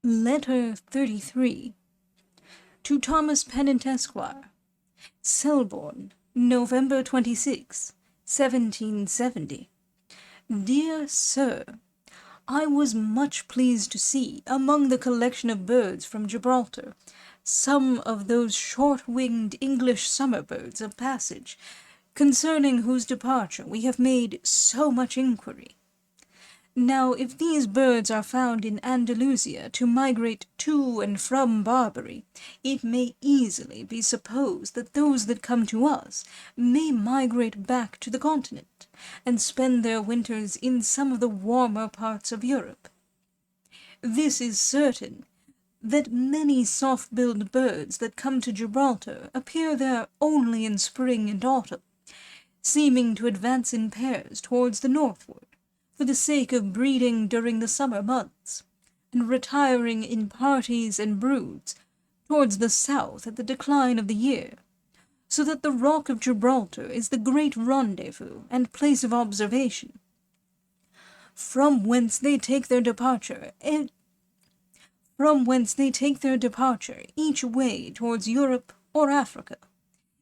Letter 33. To Thomas Pennant, Esquire. Selborne, November 26, 1770. Dear Sir, I was much pleased to see, among the collection of birds from Gibraltar, some of those short-winged English summer birds of passage, concerning whose departure we have made so much inquiry. Now, if these birds are found in Andalusia to migrate to and from Barbary, it may easily be supposed that those that come to us may migrate back to the continent, and spend their winters in some of the warmer parts of Europe. This is certain, that many soft-billed birds that come to Gibraltar appear there only in spring and autumn, seeming to advance in pairs towards the northward, for the sake of breeding during the summer months, and retiring in parties and broods towards the south at the decline of the year, so that the rock of Gibraltar is the great rendezvous and place of observation, from whence they take their departure each way towards Europe or Africa.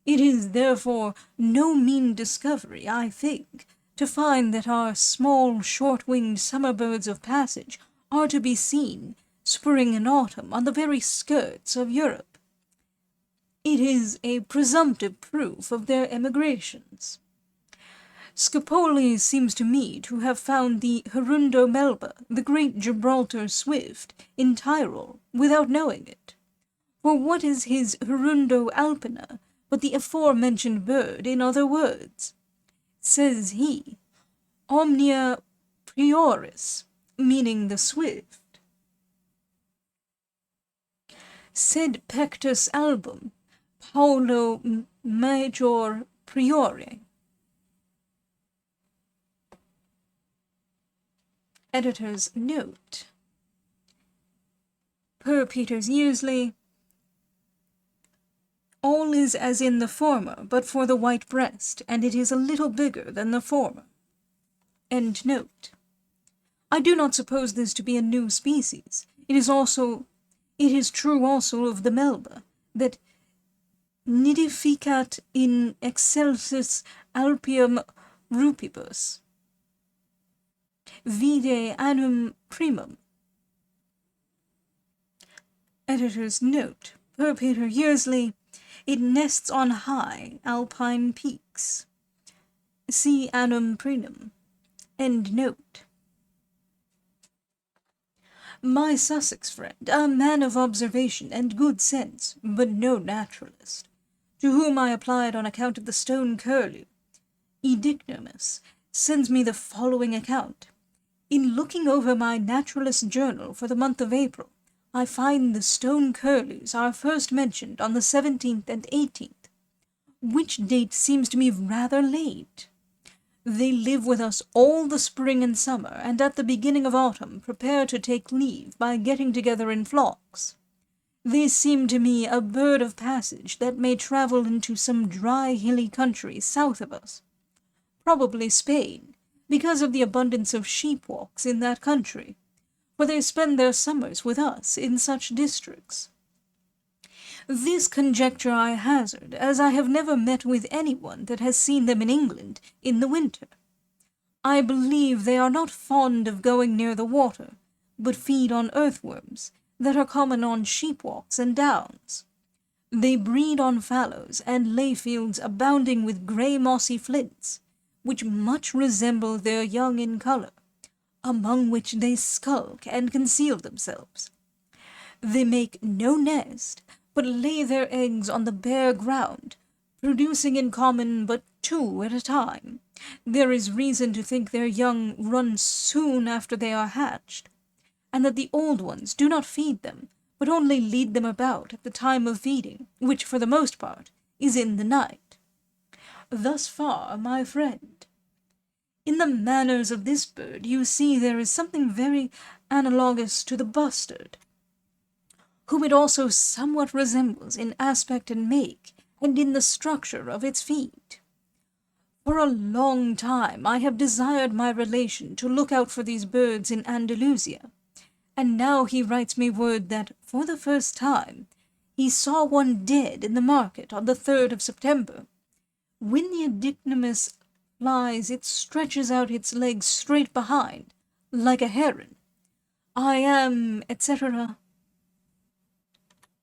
It is, therefore, no mean discovery, I think, to find that our small, short-winged summer birds of passage are to be seen, spring and autumn, on the very skirts of Europe. It is a presumptive proof of their emigrations. Scopoli seems to me to have found the hirundo melba, the great Gibraltar swift, in Tyrol, without knowing it. For what is his hirundo alpina but the aforementioned bird in other words? Says he, omnia prioris, meaning the swift. Sed pectus album, paulo major priore. Editor's note. Per Peters Yearsley, all is as in the former, but for the white breast, and it is a little bigger than the former. End note. I do not suppose this to be a new species. It is true also of the melba, that nidificat in excelsis alpium rupibus. Vide annum primum. Editor's note. Per Peter Yearsley, it nests on high alpine peaks. See annum primum. End note. My Sussex friend, a man of observation and good sense, but no naturalist, to whom I applied on account of the stone curlew, Edicnomus, sends me the following account. In looking over my naturalist's journal for the month of April, I find the stone curlews are first mentioned on the 17th and 18th, which date seems to me rather late. They live with us all the spring and summer, and at the beginning of autumn prepare to take leave by getting together in flocks. They seem to me a bird of passage that may travel into some dry, hilly country south of us, probably Spain, because of the abundance of sheep-walks in that country, for they spend their summers with us in such districts. This conjecture I hazard, as I have never met with anyone that has seen them in England in the winter. I believe they are not fond of going near the water, but feed on earthworms that are common on sheep-walks and downs. They breed on fallows and lay fields abounding with grey mossy flints, which much resemble their young in colour, among which they skulk and conceal themselves. They make no nest, but lay their eggs on the bare ground, producing in common but 2 at a time. There is reason to think their young run soon after they are hatched, and that the old ones do not feed them, but only lead them about at the time of feeding, which, for the most part, is in the night. Thus far, my friend. In the manners of this bird you see there is something very analogous to the bustard, whom it also somewhat resembles in aspect and make, and in the structure of its feet. For a long time I have desired my relation to look out for these birds in Andalusia, and now he writes me word that, for the first time, he saw one dead in the market on the 3rd of September. When the Aedicnemus flies, it stretches out its legs straight behind, like a heron. I am, etc.,